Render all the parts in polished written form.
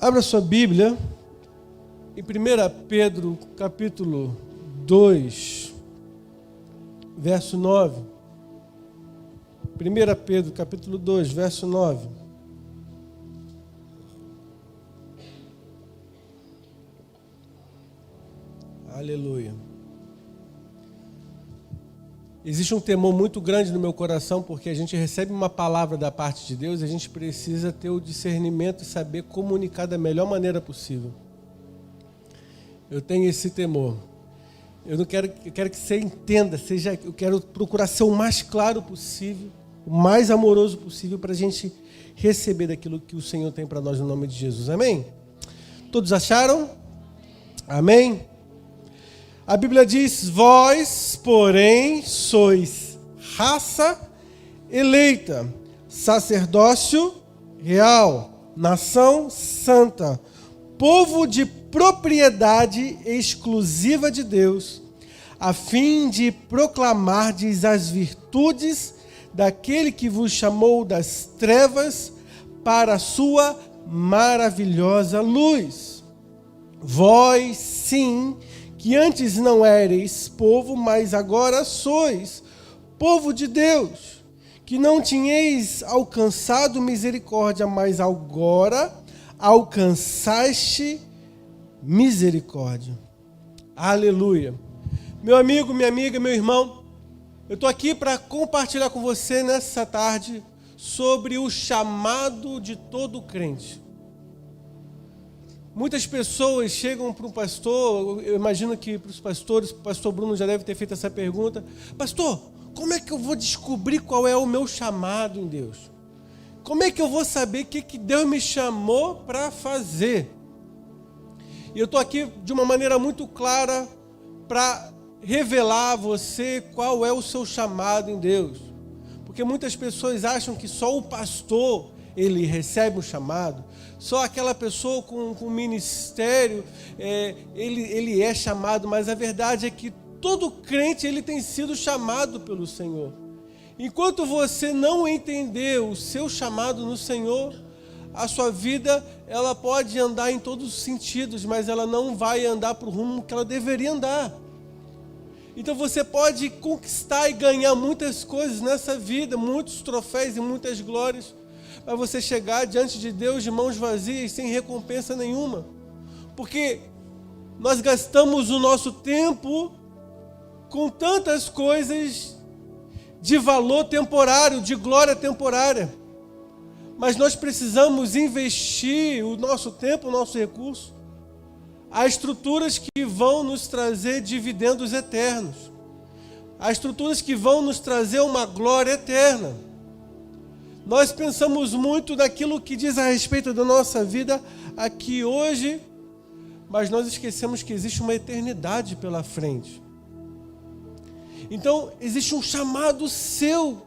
Abra sua Bíblia em 1 Pedro, capítulo 2, verso 9. 1 Pedro, capítulo 2, verso 9. Aleluia. Existe um temor muito grande no meu coração, porque a gente recebe uma palavra da parte de Deus e a gente precisa ter o discernimento e saber comunicar da melhor maneira possível. Eu tenho esse temor. Eu quero que você entenda, eu quero procurar ser o mais claro possível, o mais amoroso possível, para a gente receber daquilo que o Senhor tem para nós no nome de Jesus. Amém? Todos acharam? Amém? A Bíblia diz: vós, porém, sois raça eleita, sacerdócio real, nação santa, povo de propriedade exclusiva de Deus, a fim de proclamardes as virtudes daquele que vos chamou das trevas para a sua maravilhosa luz. Vós, sim, que antes não éreis povo, mas agora sois povo de Deus, que não tinhais alcançado misericórdia, mas agora alcançaste misericórdia. Aleluia. Meu amigo, minha amiga, meu irmão, eu estou aqui para compartilhar com você nessa tarde sobre o chamado de todo crente. Muitas pessoas chegam para um pastor, eu imagino que para os pastores, o pastor Bruno já deve ter feito essa pergunta: pastor, como é que eu vou descobrir qual é o meu chamado em Deus? Como é que eu vou saber o que Deus me chamou para fazer? E eu estou aqui de uma maneira muito clara para revelar a você qual é o seu chamado em Deus. Porque muitas pessoas acham que só o pastor ele recebe o chamado, só aquela pessoa com ministério ele é chamado, mas a verdade é que todo crente ele tem sido chamado pelo Senhor. Enquanto você não entender o seu chamado no Senhor, a sua vida ela pode andar em todos os sentidos, mas ela não vai andar para o rumo que ela deveria andar. Então você pode conquistar e ganhar muitas coisas nessa vida, muitos troféus e muitas glórias, para você chegar diante de Deus de mãos vazias, sem recompensa nenhuma. Porque nós gastamos o nosso tempo com tantas coisas de valor temporário, de glória temporária. Mas nós precisamos investir o nosso tempo, o nosso recurso, a estruturas que vão nos trazer dividendos eternos, a estruturas que vão nos trazer uma glória eterna. Nós pensamos muito naquilo que diz a respeito da nossa vida aqui hoje, mas nós esquecemos que existe uma eternidade pela frente. Então, existe um chamado seu,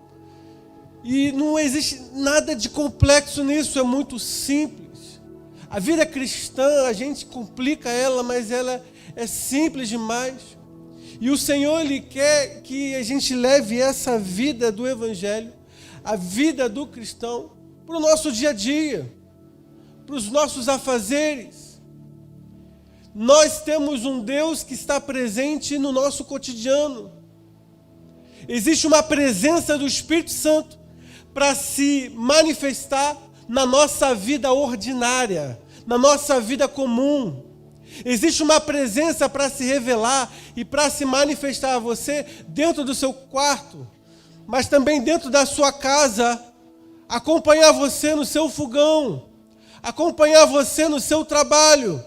e não existe nada de complexo nisso, é muito simples. A vida cristã, a gente complica ela, mas ela é simples demais. E o Senhor, Ele quer que a gente leve essa vida do Evangelho, a vida do cristão, para o nosso dia a dia, para os nossos afazeres. Nós temos um Deus que está presente no nosso cotidiano. Existe uma presença do Espírito Santo para se manifestar na nossa vida ordinária, na nossa vida comum. Existe uma presença para se revelar e para se manifestar a você dentro do seu quarto, mas também dentro da sua casa, acompanhar você no seu fogão, acompanhar você no seu trabalho.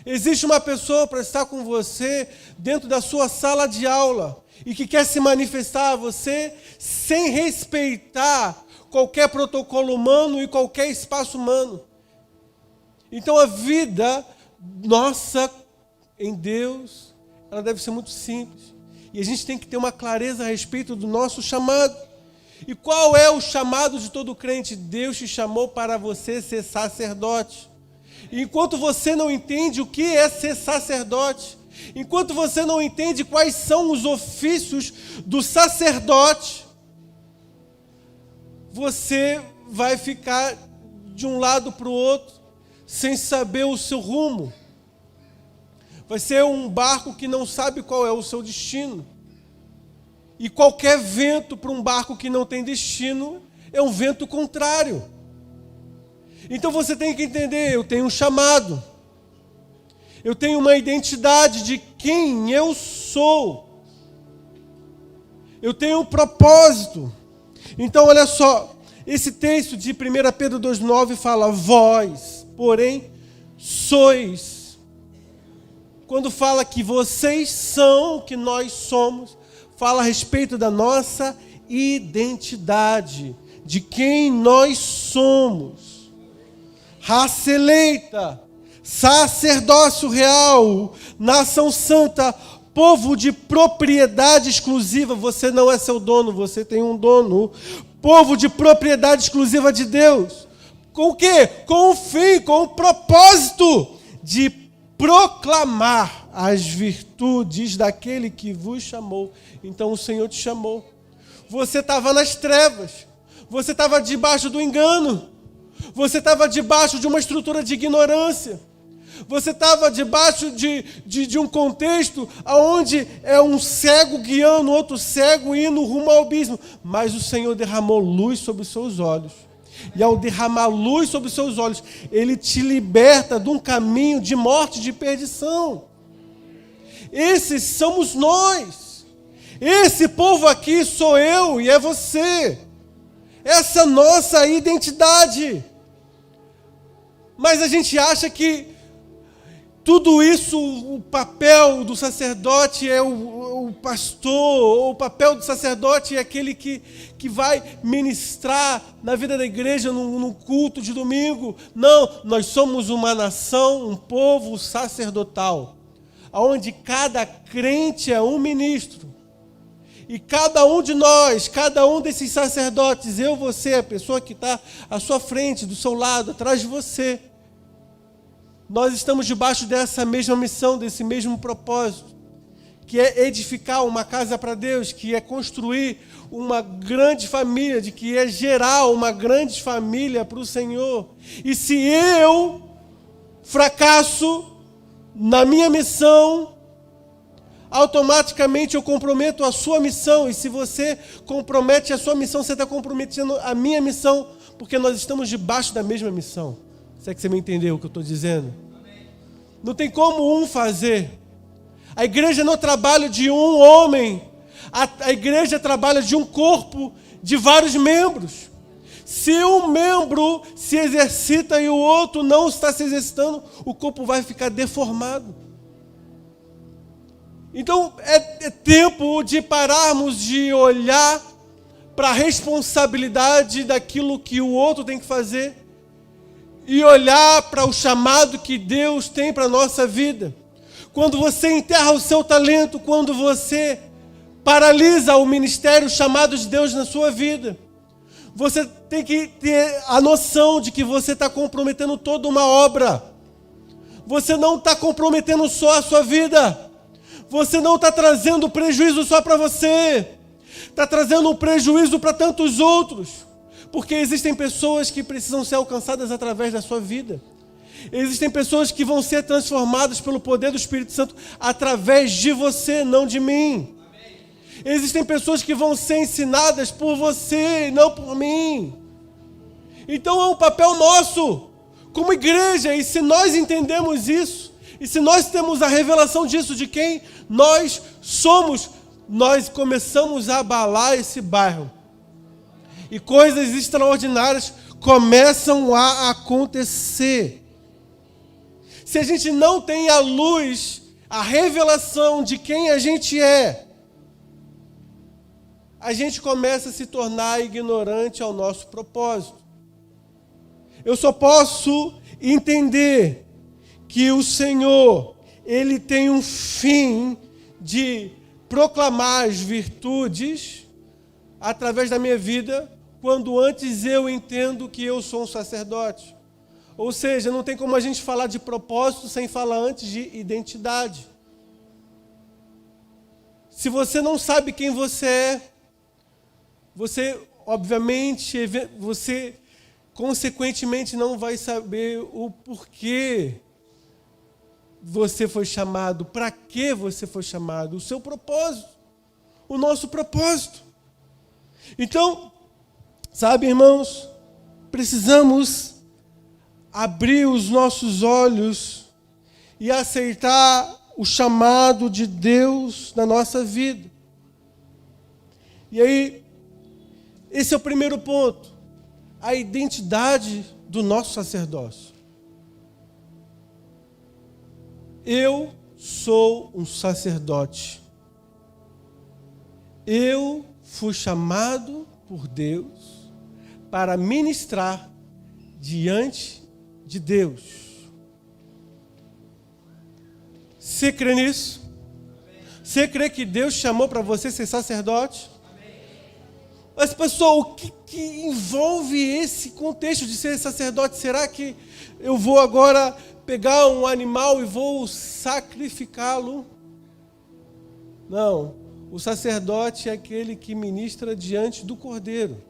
Existe uma pessoa para estar com você dentro da sua sala de aula e que quer se manifestar a você sem respeitar qualquer protocolo humano e qualquer espaço humano. Então a vida nossa em Deus, ela deve ser muito simples. E a gente tem que ter uma clareza a respeito do nosso chamado. E qual é o chamado de todo crente? Deus te chamou para você ser sacerdote. E enquanto você não entende o que é ser sacerdote, enquanto você não entende quais são os ofícios do sacerdote, você vai ficar de um lado para o outro, sem saber o seu rumo. Vai ser um barco que não sabe qual é o seu destino. E qualquer vento para um barco que não tem destino é um vento contrário. Então você tem que entender, eu tenho um chamado. Eu tenho uma identidade de quem eu sou. Eu tenho um propósito. Então olha só, esse texto de 1 Pedro 2,9 fala, vós, porém, sois. Quando fala que vocês são, que nós somos, fala a respeito da nossa identidade, de quem nós somos. Raça eleita, sacerdócio real, nação santa, povo de propriedade exclusiva. Você não é seu dono, você tem um dono. Povo de propriedade exclusiva de Deus. Com o quê? Com o fim, com o propósito de proclamar as virtudes daquele que vos chamou. Então o Senhor te chamou. Você estava nas trevas. Você estava debaixo do engano. Você estava debaixo de uma estrutura de ignorância. Você estava debaixo de um contexto onde é um cego guiando outro cego indo rumo ao abismo. Mas o Senhor derramou luz sobre os seus olhos. E ao derramar luz sobre os seus olhos, Ele te liberta de um caminho de morte e de perdição. Esses somos nós. Esse povo aqui sou eu e é você. Essa nossa identidade. Mas a gente acha que tudo isso, o papel do sacerdote é o pastor, ou o papel do sacerdote é aquele que vai ministrar na vida da igreja no culto de domingo. Não, nós somos uma nação, um povo sacerdotal, onde cada crente é um ministro. E cada um de nós, cada um desses sacerdotes, eu, você, a pessoa que está à sua frente, do seu lado, atrás de você, nós estamos debaixo dessa mesma missão, desse mesmo propósito, que é edificar uma casa para Deus, que é construir uma grande família, de que é gerar uma grande família para o Senhor. E se eu fracasso na minha missão, automaticamente eu comprometo a sua missão. E se você compromete a sua missão, você está comprometendo a minha missão, porque nós estamos debaixo da mesma missão. Será que você me entendeu o que eu estou dizendo? Não tem como um fazer. A igreja não trabalha de um homem. A igreja trabalha de um corpo de vários membros. Se um membro se exercita e o outro não está se exercitando, o corpo vai ficar deformado. Então é tempo de pararmos de olhar para a responsabilidade daquilo que o outro tem que fazer e olhar para o chamado que Deus tem para a nossa vida. Quando você enterra o seu talento, quando você paralisa o ministério, o chamado de Deus na sua vida, você tem que ter a noção de que você está comprometendo toda uma obra. Você não está comprometendo só a sua vida. Você não está trazendo prejuízo só para você. Está trazendo um prejuízo para tantos outros. Porque existem pessoas que precisam ser alcançadas através da sua vida. Existem pessoas que vão ser transformadas pelo poder do Espírito Santo através de você, não de mim. Existem pessoas que vão ser ensinadas por você e não por mim. Então é um papel nosso, como igreja, e se nós entendemos isso, e se nós temos a revelação disso, de quem nós somos, nós começamos a abalar esse bairro. E coisas extraordinárias começam a acontecer. Se a gente não tem a luz, a revelação de quem a gente começa a se tornar ignorante ao nosso propósito. Eu só posso entender que o Senhor, Ele tem um fim de proclamar as virtudes através da minha vida, quando antes eu entendo que eu sou um sacerdote. Ou seja, não tem como a gente falar de propósito sem falar antes de identidade. Se você não sabe quem você é, você, obviamente, você consequentemente não vai saber o porquê você foi chamado, para que você foi chamado, o seu propósito, o nosso propósito. Então, sabe, irmãos, precisamos abrir os nossos olhos e aceitar o chamado de Deus na nossa vida. E aí, esse é o primeiro ponto, a identidade do nosso sacerdócio. Eu sou um sacerdote. Eu fui chamado por Deus para ministrar diante de Deus. Você crê nisso? Você crê que Deus chamou para você ser sacerdote? Mas, pessoal, o que envolve esse contexto de ser sacerdote? Será que eu vou agora pegar um animal e vou sacrificá-lo? Não. O sacerdote é aquele que ministra diante do Cordeiro.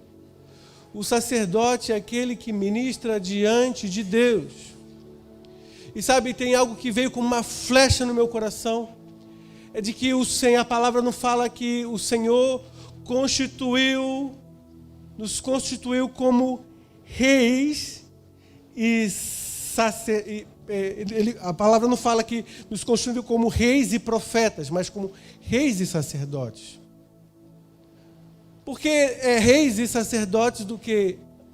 O sacerdote é aquele que ministra diante de Deus. E sabe, tem algo que veio como uma flecha no meu coração. É de que a palavra não fala que o Senhor nos constituiu como reis e a palavra não fala que nos constituiu como reis e profetas, mas como reis e sacerdotes. Por que reis e sacerdotes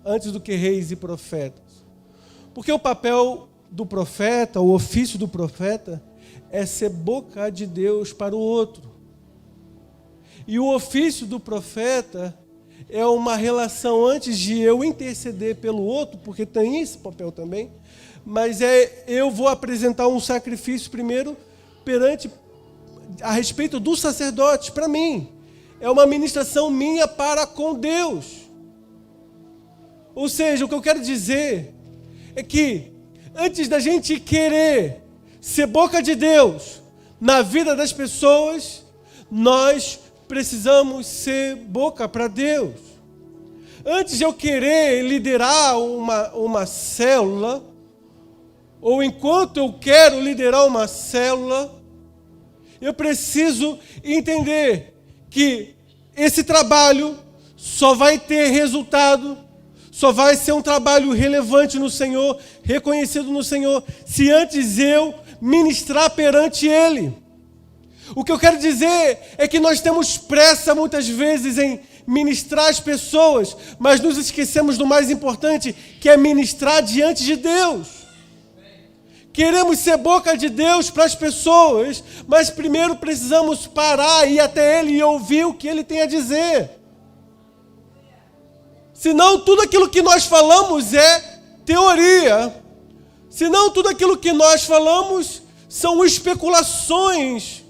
antes do que reis e profetas? Porque o papel do profeta, o ofício do profeta, é ser boca de Deus para o outro. E o ofício do profeta é uma relação antes de eu interceder pelo outro, porque tem esse papel também, mas eu vou apresentar um sacrifício primeiro a respeito do sacerdote, para mim. É uma ministração minha para com Deus. Ou seja, o que eu quero dizer é que antes da gente querer ser boca de Deus na vida das pessoas, nós precisamos ser boca para Deus. Antes de eu querer liderar uma célula, ou enquanto eu quero liderar uma célula, eu preciso entender que esse trabalho só vai ter resultado, só vai ser um trabalho relevante no Senhor, reconhecido no Senhor, se antes eu ministrar perante Ele. O que eu quero dizer é que nós temos pressa muitas vezes em ministrar as pessoas, mas nos esquecemos do mais importante, que é ministrar diante de Deus. Queremos ser boca de Deus para as pessoas, mas primeiro precisamos parar e ir até Ele e ouvir o que Ele tem a dizer. Senão tudo aquilo que nós falamos é teoria. Senão tudo aquilo que nós falamos são especulações.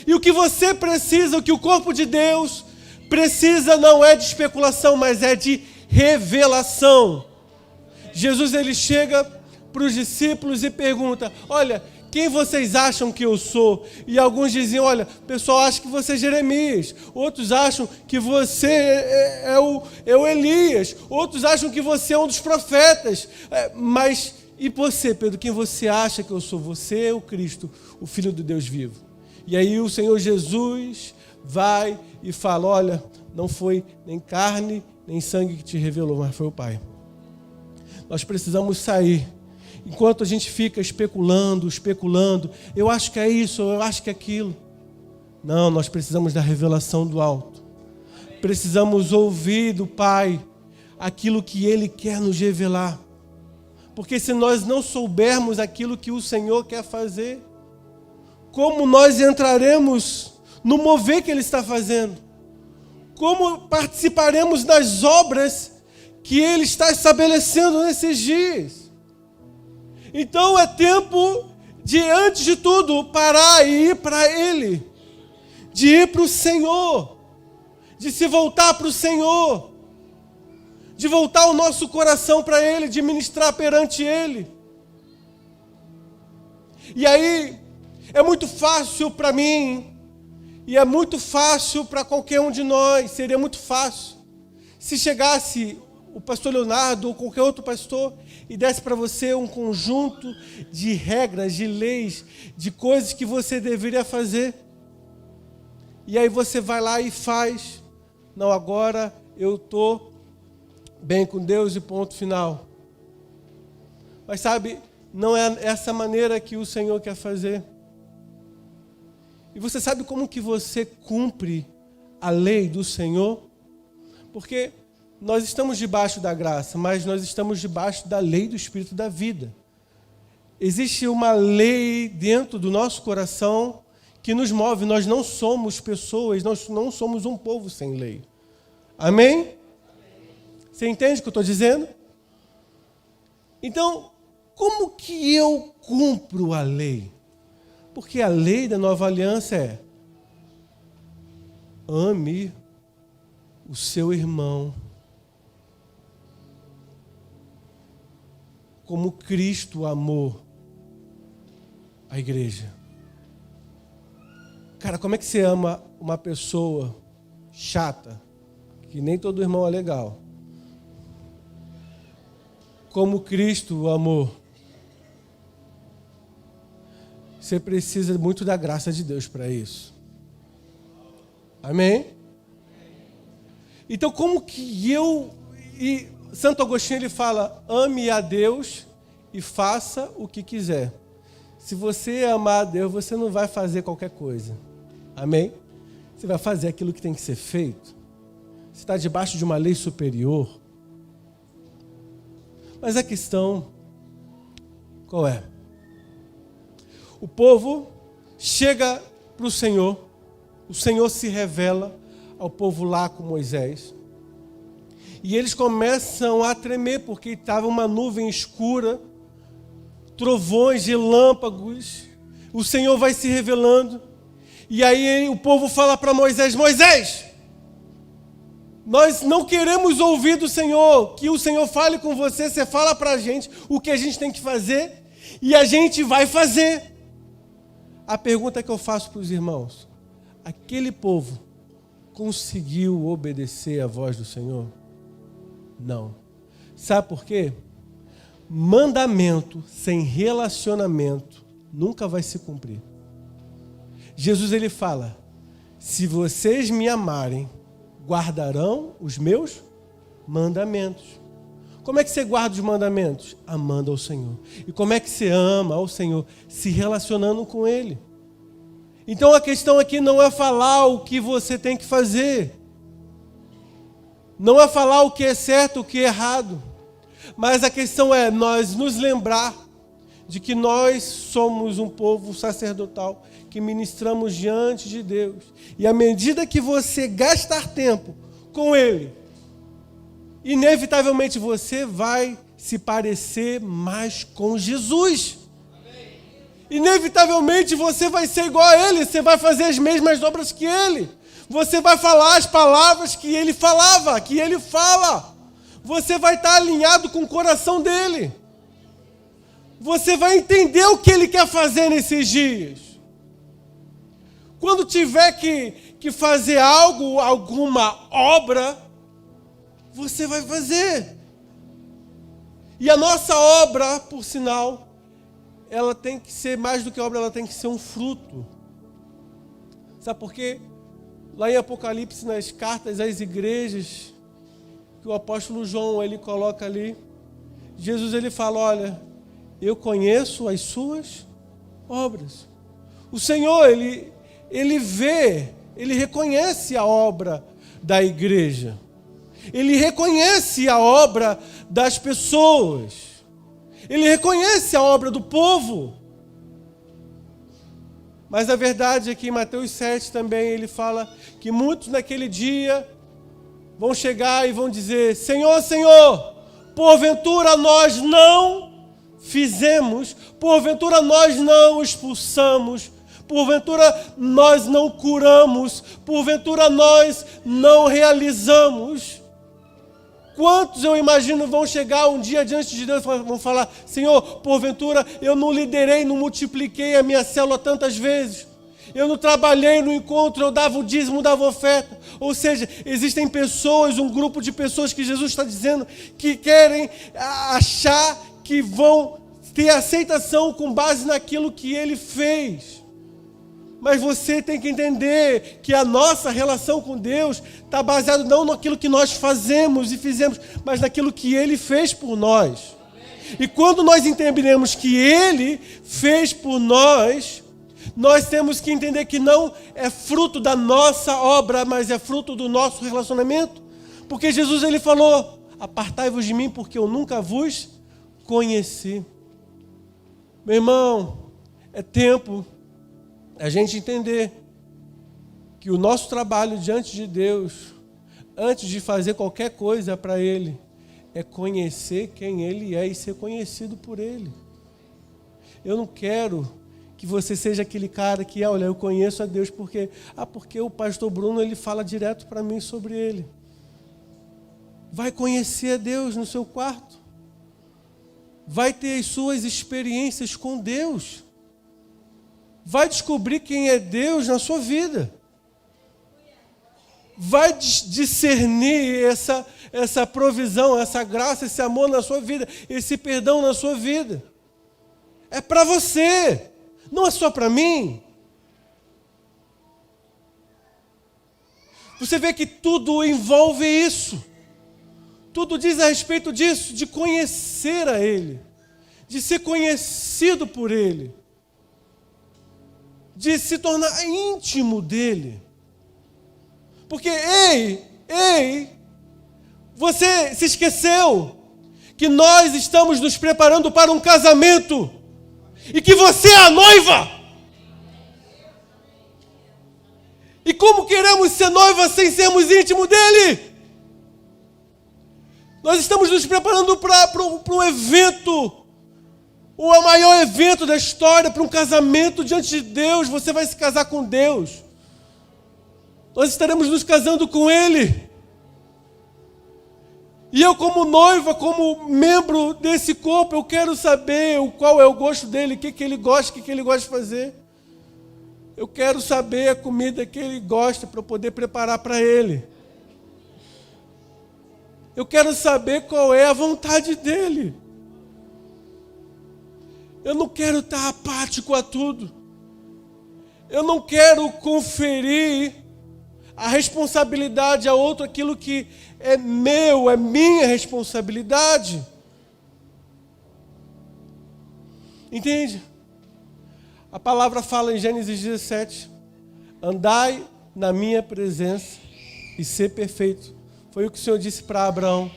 E o que você precisa, o que o corpo de Deus precisa não é de especulação, mas é de revelação. Jesus, ele chega para os discípulos e pergunta: olha, quem vocês acham que eu sou? E alguns diziam: olha, o pessoal acha que você é Jeremias. Outros acham que você é o Elias. Outros acham que você é um dos profetas. Mas e você, Pedro, quem você acha que eu sou? Você é o Cristo, o Filho do Deus vivo. E aí o Senhor Jesus vai e fala: olha, não foi nem carne, nem sangue que te revelou, mas foi o Pai. Nós precisamos sair. Enquanto a gente fica especulando, eu acho que é isso, eu acho que é aquilo. Não, nós precisamos da revelação do alto. Precisamos ouvir do Pai aquilo que Ele quer nos revelar. Porque se nós não soubermos aquilo que o Senhor quer fazer, como nós entraremos no mover que Ele está fazendo? Como participaremos das obras que Ele está estabelecendo nesses dias? Então é tempo de, antes de tudo, parar e ir para Ele, de ir para o Senhor, de se voltar para o Senhor, de voltar o nosso coração para Ele, de ministrar perante Ele. E aí, é muito fácil para mim, e é muito fácil para qualquer um de nós, seria muito fácil, se chegasse o pastor Leonardo ou qualquer outro pastor e desse para você um conjunto de regras, de leis, de coisas que você deveria fazer. E aí você vai lá e faz. Não, agora eu estou bem com Deus e ponto final. Mas sabe, não é essa maneira que o Senhor quer fazer. E você sabe como que você cumpre a lei do Senhor? Porque nós estamos debaixo da graça, mas nós estamos debaixo da lei do Espírito da vida. Existe uma lei dentro do nosso coração que nos move. Nós não somos pessoas, nós não somos um povo sem lei. Amém? Você entende o que eu estou dizendo? Então, como que eu cumpro a lei? Porque a lei da nova aliança é: ame o seu irmão como Cristo amou a igreja. Cara, como é que você ama uma pessoa chata, que nem todo irmão é legal, como Cristo o amou? Você precisa muito da graça de Deus para isso. Amém? Então, como que eu... E Santo Agostinho, ele fala: ame a Deus e faça o que quiser. Se você amar a Deus, você não vai fazer qualquer coisa. Amém? Você vai fazer aquilo que tem que ser feito. Você está debaixo de uma lei superior. Mas a questão, qual é? O povo chega para o Senhor se revela ao povo lá com Moisés, e eles começam a tremer, porque estava uma nuvem escura, trovões, relâmpagos, o Senhor vai se revelando, e aí o povo fala para Moisés: Moisés, nós não queremos ouvir do Senhor, que o Senhor fale com você, você fala para a gente o que a gente tem que fazer, e a gente vai fazer. A pergunta que eu faço para os irmãos: aquele povo conseguiu obedecer à voz do Senhor? Não. Sabe por quê? Mandamento sem relacionamento nunca vai se cumprir. Jesus, ele fala: se vocês me amarem, guardarão os meus mandamentos. Como é que você guarda os mandamentos? Amando ao Senhor. E como é que você ama ao Senhor? Se relacionando com Ele. Então a questão aqui não é falar o que você tem que fazer. Não é falar o que é certo, o que é errado. Mas a questão é nós nos lembrar de que nós somos um povo sacerdotal, que ministramos diante de Deus. E à medida que você gastar tempo com Ele, inevitavelmente você vai se parecer mais com Jesus. Inevitavelmente você vai ser igual a Ele, você vai fazer as mesmas obras que Ele. Você vai falar as palavras que Ele falava, que Ele fala. Você vai estar alinhado com o coração dEle. Você vai entender o que Ele quer fazer nesses dias. Quando tiver que fazer algo, alguma obra, você vai fazer. E a nossa obra, por sinal, ela tem que ser mais do que obra, ela tem que ser um fruto. Sabe por quê? Lá em Apocalipse, nas cartas às igrejas, que o apóstolo João, ele coloca ali, Jesus, ele fala: olha, eu conheço as suas obras. O Senhor, ele vê, ele reconhece a obra da igreja. Ele reconhece a obra das pessoas. Ele reconhece a obra do povo. Mas a verdade é que em Mateus 7 também ele fala que muitos naquele dia vão chegar e vão dizer: Senhor, Senhor, porventura nós não fizemos, porventura nós não expulsamos, porventura nós não curamos, porventura nós não realizamos. Quantos, eu imagino, vão chegar um dia diante de Deus e vão falar: Senhor, porventura eu não liderei, não multipliquei a minha célula tantas vezes, Eu não trabalhei no encontro, eu dava o dízimo, dava oferta. Ou seja, existem pessoas, um grupo de pessoas que Jesus está dizendo que querem achar que vão ter aceitação com base naquilo que ele fez. Mas você tem que entender que a nossa relação com Deus está baseada não naquilo que nós fazemos e fizemos, mas naquilo que ele fez por nós. E quando nós entendemos que ele fez por nós, nós temos que entender que não é fruto da nossa obra, mas é fruto do nosso relacionamento. Porque Jesus ele falou: apartai-vos de mim, porque eu nunca vos conheci. Meu irmão, é tempo a gente entender que o nosso trabalho diante de Deus, antes de fazer qualquer coisa para Ele, é conhecer quem Ele é e ser conhecido por Ele. Eu não quero que você seja aquele cara que, olha, eu conheço a Deus porque o pastor Bruno ele fala direto para mim sobre Ele. Vai conhecer a Deus no seu quarto. Vai ter as suas experiências com Deus. Vai descobrir quem é Deus na sua vida. Vai discernir essa provisão, essa graça, esse amor na sua vida, esse perdão na sua vida. É para você, não é só para mim. Você vê que tudo envolve isso. Tudo diz a respeito disso, de conhecer a Ele, de ser conhecido por Ele, de se tornar íntimo dEle. Porque, você se esqueceu que nós estamos nos preparando para um casamento e que você é a noiva. E como queremos ser noiva sem sermos íntimos dEle? Nós estamos nos preparando para um evento, o maior evento da história, para um casamento diante de Deus. Você vai se casar com Deus. Nós estaremos nos casando com Ele. E eu, como noiva, como membro desse corpo, eu quero saber qual é o gosto dele, o que ele gosta, o que ele gosta de fazer. Eu quero saber a comida que ele gosta para eu poder preparar para ele. Eu quero saber qual é a vontade dele. Eu não quero estar apático a tudo. Eu não quero conferir a responsabilidade a outro, aquilo que é meu, é minha responsabilidade. Entende? A palavra fala em Gênesis 17: andai na minha presença e ser perfeito. Foi o que o Senhor disse para Abraão.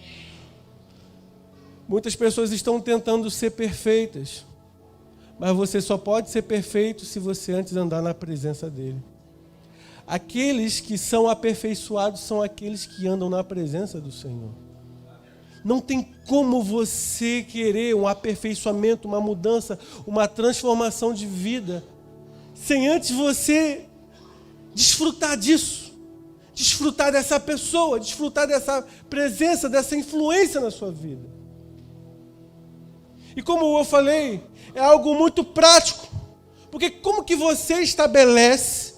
Muitas pessoas estão tentando ser perfeitas, mas você só pode ser perfeito se você antes andar na presença dEle. Aqueles que são aperfeiçoados são aqueles que andam na presença do Senhor. Não tem como você querer um aperfeiçoamento, uma mudança, uma transformação de vida, sem antes você desfrutar disso. Desfrutar dessa pessoa, desfrutar dessa presença, dessa influência na sua vida. E como eu falei, é algo muito prático. Porque como que você estabelece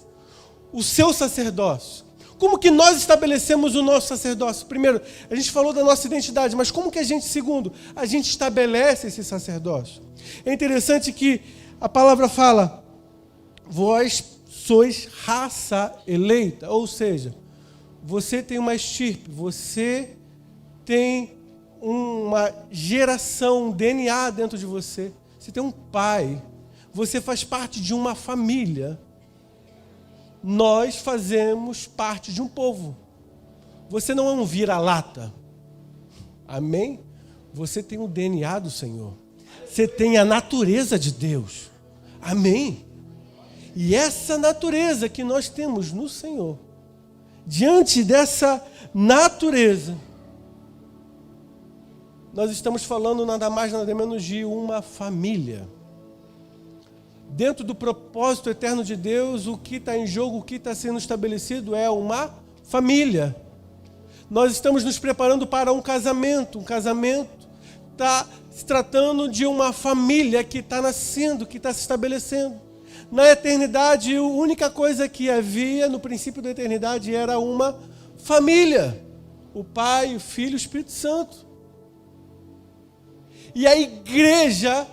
o seu sacerdócio? Como que nós estabelecemos o nosso sacerdócio? Primeiro, a gente falou da nossa identidade, mas como que a gente, segundo, a gente estabelece esse sacerdócio? É interessante que a palavra fala: vós sois raça eleita, ou seja, você tem uma estirpe, você tem uma geração, um DNA dentro de você. Você tem um pai, você faz parte de uma família. Nós fazemos parte de um povo. Você não é um vira-lata. Amém? Você tem o DNA do Senhor. Você tem a natureza de Deus. Amém? E essa natureza que nós temos no Senhor, diante dessa natureza, nós estamos falando nada mais, nada menos de uma família. Dentro do propósito eterno de Deus, o que está em jogo, o que está sendo estabelecido é uma família. Nós estamos nos preparando para um casamento. Um casamento está se tratando de uma família que está nascendo, que está se estabelecendo. Na eternidade, a única coisa que havia no princípio da eternidade era uma família. O Pai, o Filho e o Espírito Santo. E a igreja,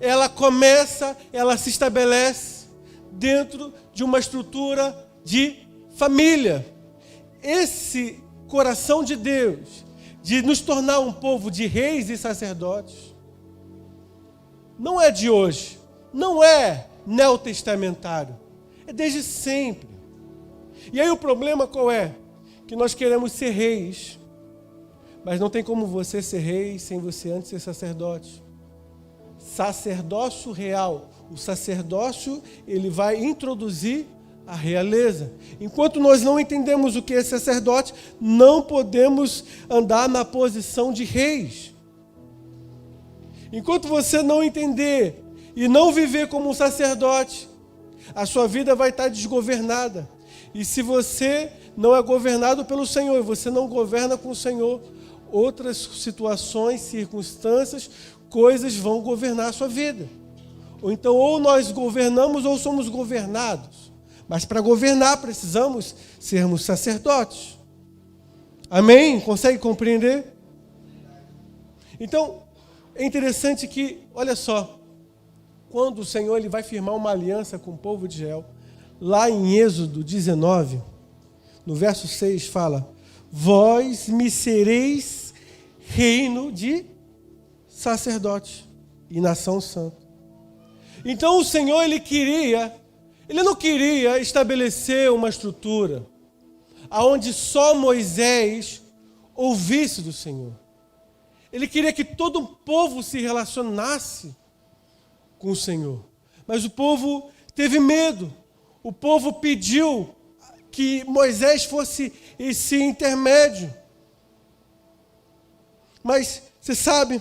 ela se estabelece dentro de uma estrutura de família. Esse coração de Deus, de nos tornar um povo de reis e sacerdotes, não é de hoje, não é neotestamentário, é desde sempre. E aí o problema qual é? Que nós queremos ser reis, mas não tem como você ser rei sem você antes ser sacerdote. Sacerdócio real. O sacerdócio, ele vai introduzir a realeza. Enquanto nós não entendemos o que é sacerdote, não podemos andar na posição de reis. Enquanto você não entender e não viver como um sacerdote, a sua vida vai estar desgovernada. E se você não é governado pelo Senhor, você não governa com o Senhor, outras situações, circunstâncias, coisas vão governar a sua vida. Ou então, ou nós governamos ou somos governados. Mas para governar precisamos sermos sacerdotes. Amém? Consegue compreender? Então, é interessante que, olha só, quando o Senhor ele vai firmar uma aliança com o povo de Israel, lá em Êxodo 19, no verso 6 fala: vós me sereis reino de sacerdote e nação santa. Então o Senhor ele não queria estabelecer uma estrutura aonde só Moisés ouvisse do Senhor. Ele queria que todo o povo se relacionasse com o Senhor. Mas o povo teve medo. O povo pediu que Moisés fosse esse intermédio. Mas, você sabe,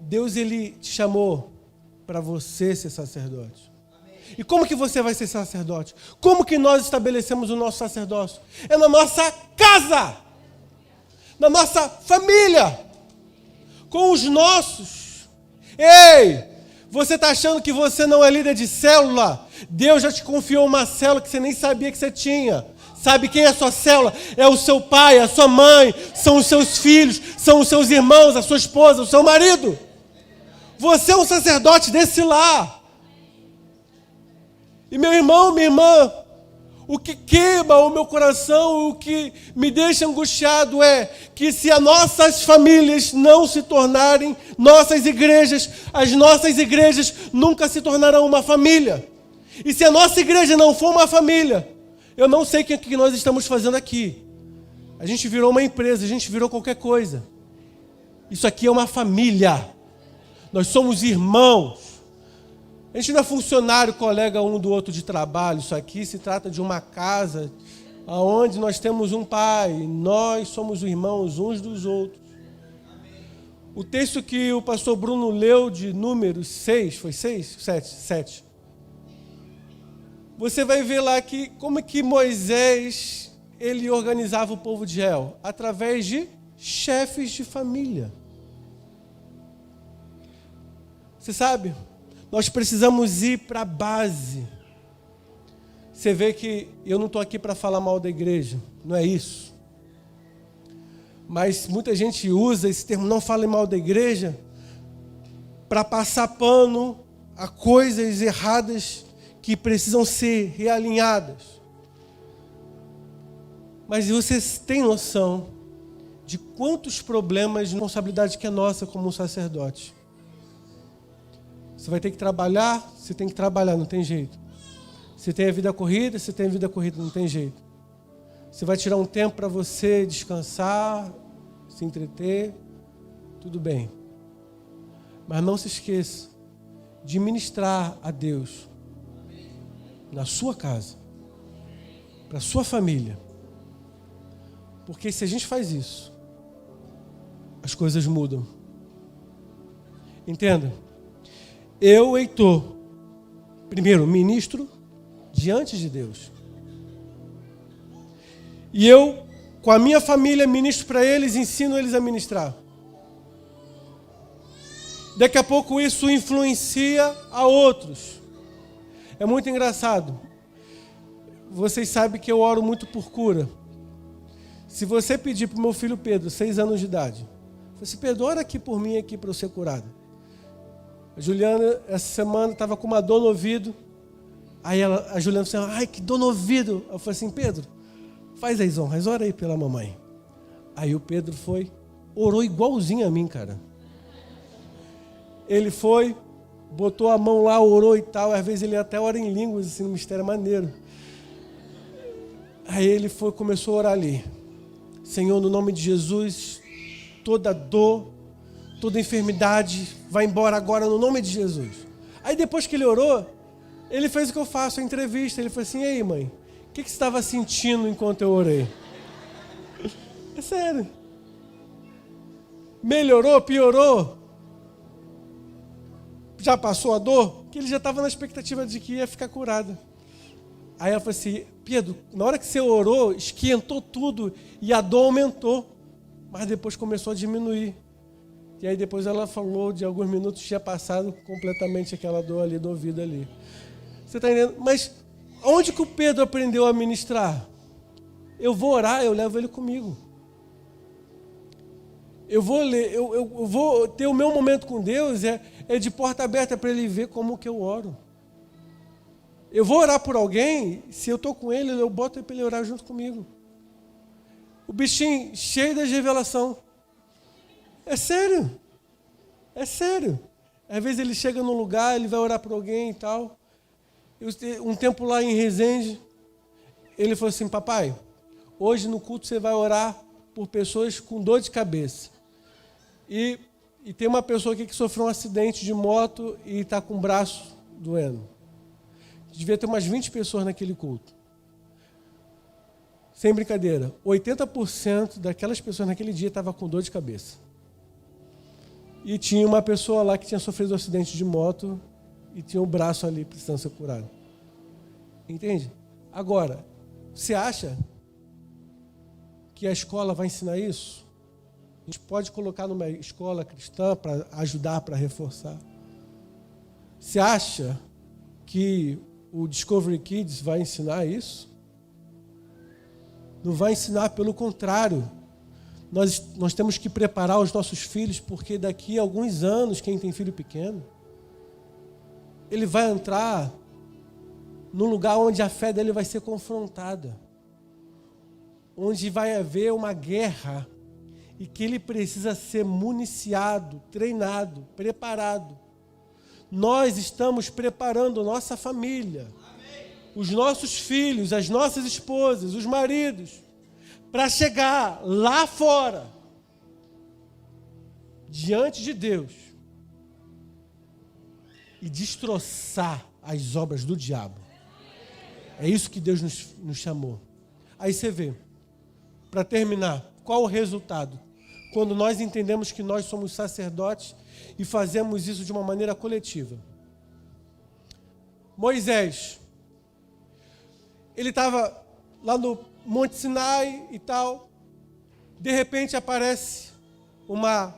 Deus ele te chamou para você ser sacerdote. E como que você vai ser sacerdote? Como que nós estabelecemos o nosso sacerdócio? É na nossa casa, na nossa família, com os nossos. Ei, você está achando que você não é líder de célula? Deus já te confiou uma célula que você nem sabia que você tinha. Sabe quem é a sua célula? É o seu pai, a sua mãe, são os seus filhos, são os seus irmãos, a sua esposa, o seu marido. Você é um sacerdote desse lar. E meu irmão, minha irmã, o que queima o meu coração, o que me deixa angustiado é que se as nossas famílias não se tornarem nossas igrejas, as nossas igrejas nunca se tornarão uma família. E se a nossa igreja não for uma família, eu não sei o que nós estamos fazendo aqui. A gente virou uma empresa, a gente virou qualquer coisa. Isso aqui é uma família. Nós somos irmãos. A gente não é funcionário, colega um do outro de trabalho. Isso aqui se trata de uma casa onde nós temos um pai. Nós somos irmãos uns dos outros. O texto que o pastor Bruno leu de Números 6, foi 6? 7. Você vai ver lá que como que Moisés ele organizava o povo de Israel? Através de chefes de família. Você sabe, nós precisamos ir para a base. Você vê que eu não estou aqui para falar mal da igreja, não é isso. Mas muita gente usa esse termo, não fale mal da igreja, para passar pano a coisas erradas que precisam ser realinhadas. Mas vocês têm noção de quantos problemas de responsabilidade que é nossa como um sacerdote? Você vai ter que trabalhar, você tem que trabalhar, não tem jeito. Você tem a vida corrida, você tem a vida corrida, não tem jeito. Você vai tirar um tempo para você descansar, se entreter, tudo bem. Mas não se esqueça de ministrar a Deus na sua casa, para a sua família. Porque se a gente faz isso, as coisas mudam. Entenda? Eu, Heitor, primeiro, ministro diante de Deus. E eu, com a minha família, ministro para eles, ensino eles a ministrar. Daqui a pouco isso influencia a outros. É muito engraçado. Vocês sabem que eu oro muito por cura. Se você pedir para o meu filho Pedro, 6 anos de idade, você Pedro, ora aqui por mim aqui para eu ser curado. A Juliana, essa semana, estava com uma dor no ouvido. Aí a Juliana falou assim, ai, que dor no ouvido. Eu falei assim, Pedro, faz as honras, ora aí pela mamãe. Aí o Pedro foi, orou igualzinho a mim, cara. Ele foi, botou a mão lá, orou e tal. Às vezes ele até ora em línguas, assim, no mistério maneiro. Aí ele foi, começou a orar ali. Senhor, no nome de Jesus, toda dor, toda enfermidade, vai embora agora no nome de Jesus. Aí depois que ele orou, ele fez o que eu faço, a entrevista. Ele falou assim, e aí mãe, o que você estava sentindo enquanto eu orei? É sério. Melhorou, piorou? Já passou a dor? Que ele já estava na expectativa de que ia ficar curado. Aí ela falou assim, Pedro, na hora que você orou, esquentou tudo e a dor aumentou. Mas depois começou a diminuir. E aí depois ela falou, de alguns minutos tinha passado completamente aquela dor ali do ouvido ali. Você está entendendo? Mas onde que o Pedro aprendeu a ministrar? Eu vou orar, eu levo ele comigo. Eu vou ler, eu vou ter o meu momento com Deus, é de porta aberta para ele ver como que eu oro. Eu vou orar por alguém, se eu estou com ele, eu boto ele para ele orar junto comigo. O bichinho cheio de revelação. É sério. É sério. Às vezes ele chega num lugar, ele vai orar por alguém e tal. Um tempo lá em Resende, ele falou assim, papai, hoje no culto você vai orar por pessoas com dor de cabeça. E tem uma pessoa aqui que sofreu um acidente de moto e está com o braço doendo. Devia ter umas 20 pessoas naquele culto. Sem brincadeira, 80% daquelas pessoas naquele dia estavam com dor de cabeça. E tinha uma pessoa lá que tinha sofrido um acidente de moto e tinha o braço ali precisando ser curado. Entende? Agora, você acha que a escola vai ensinar isso? A gente pode colocar numa escola cristã para ajudar, para reforçar. Você acha que o Discovery Kids vai ensinar isso? Não vai ensinar, pelo contrário. Nós temos que preparar os nossos filhos, porque daqui a alguns anos, quem tem filho pequeno, ele vai entrar num lugar onde a fé dele vai ser confrontada, onde vai haver uma guerra e que ele precisa ser municiado, treinado, preparado. Nós estamos preparando nossa família, os nossos filhos, as nossas esposas, os maridos, para chegar lá fora, diante de Deus, e destroçar as obras do diabo. É isso que Deus nos chamou. Aí você vê, para terminar, qual o resultado? Quando nós entendemos que nós somos sacerdotes e fazemos isso de uma maneira coletiva. Moisés, ele estava lá no Monte Sinai e tal, de repente aparece uma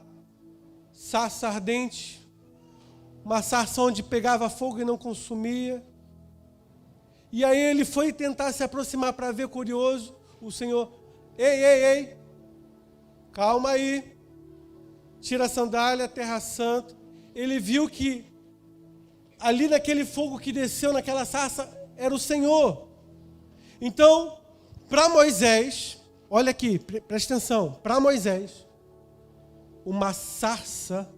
sarça ardente, uma sarça onde pegava fogo e não consumia. E aí ele foi tentar se aproximar para ver, curioso, o Senhor, ei, calma aí, tira a sandália, terra santa. Ele viu que ali naquele fogo que desceu naquela sarça era o Senhor. Então, para Moisés, olha aqui, presta atenção, para Moisés, uma sarça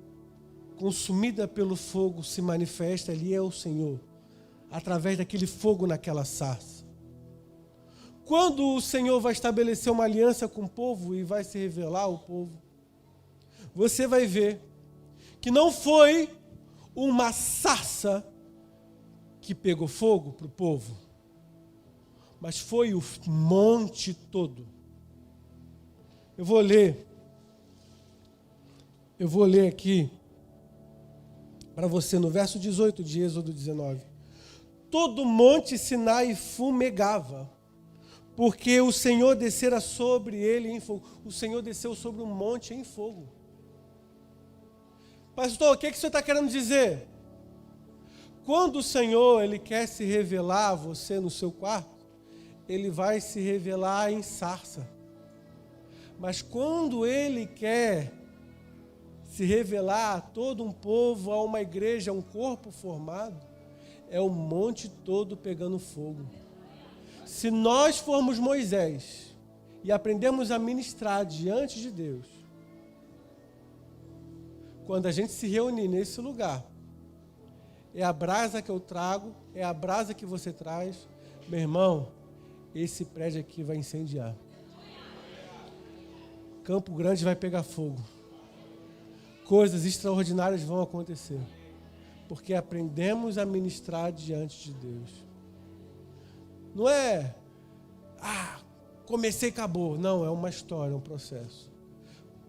consumida pelo fogo se manifesta, ali é o Senhor, através daquele fogo naquela sarça. Quando o Senhor vai estabelecer uma aliança com o povo e vai se revelar ao povo, você vai ver que não foi uma sarça que pegou fogo para o povo, mas foi o monte todo. Eu vou ler aqui para você no verso 18 de Êxodo 19. Todo monte Sinai fumegava, porque o Senhor descera sobre ele em fogo. O Senhor desceu sobre um monte em fogo. Pastor, o que o senhor está querendo dizer? Quando o Senhor ele quer se revelar a você no seu quarto, ele vai se revelar em sarça. Mas quando ele quer se revelar a todo um povo, a uma igreja, a um corpo formado, é o monte todo pegando fogo. Se nós formos Moisés e aprendemos a ministrar diante de Deus, quando a gente se reunir nesse lugar, é a brasa que eu trago, é a brasa que você traz, meu irmão, esse prédio aqui vai incendiar. Campo Grande vai pegar fogo. Coisas extraordinárias vão acontecer. Porque aprendemos a ministrar diante de Deus. Não é, comecei e acabou. Não, é uma história, é um processo.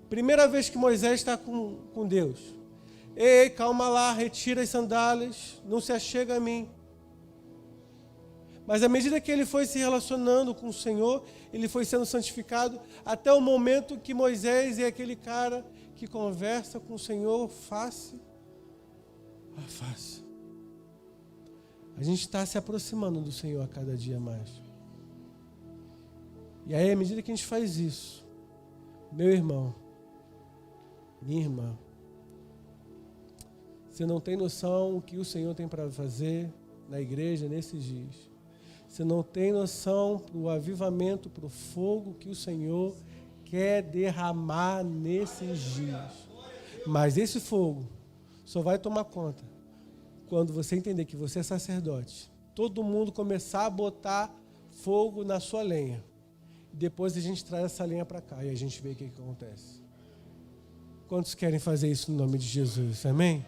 Primeira vez que Moisés está com Deus. Ei, calma lá, retira as sandálias, não se achega a mim. Mas à medida que ele foi se relacionando com o Senhor, ele foi sendo santificado, até o momento que Moisés é aquele cara que conversa com o Senhor face a face. A gente está se aproximando do Senhor a cada dia mais. E aí, à medida que a gente faz isso, meu irmão, minha irmã, você não tem noção o que o Senhor tem para fazer na igreja nesses dias. Você não tem noção do avivamento, para o fogo que o Senhor quer derramar nesses dias. Mas esse fogo só vai tomar conta quando você entender que você é sacerdote. Todo mundo começar a botar fogo na sua lenha. Depois a gente traz essa lenha para cá e a gente vê o que acontece. Quantos querem fazer isso no nome de Jesus? Amém?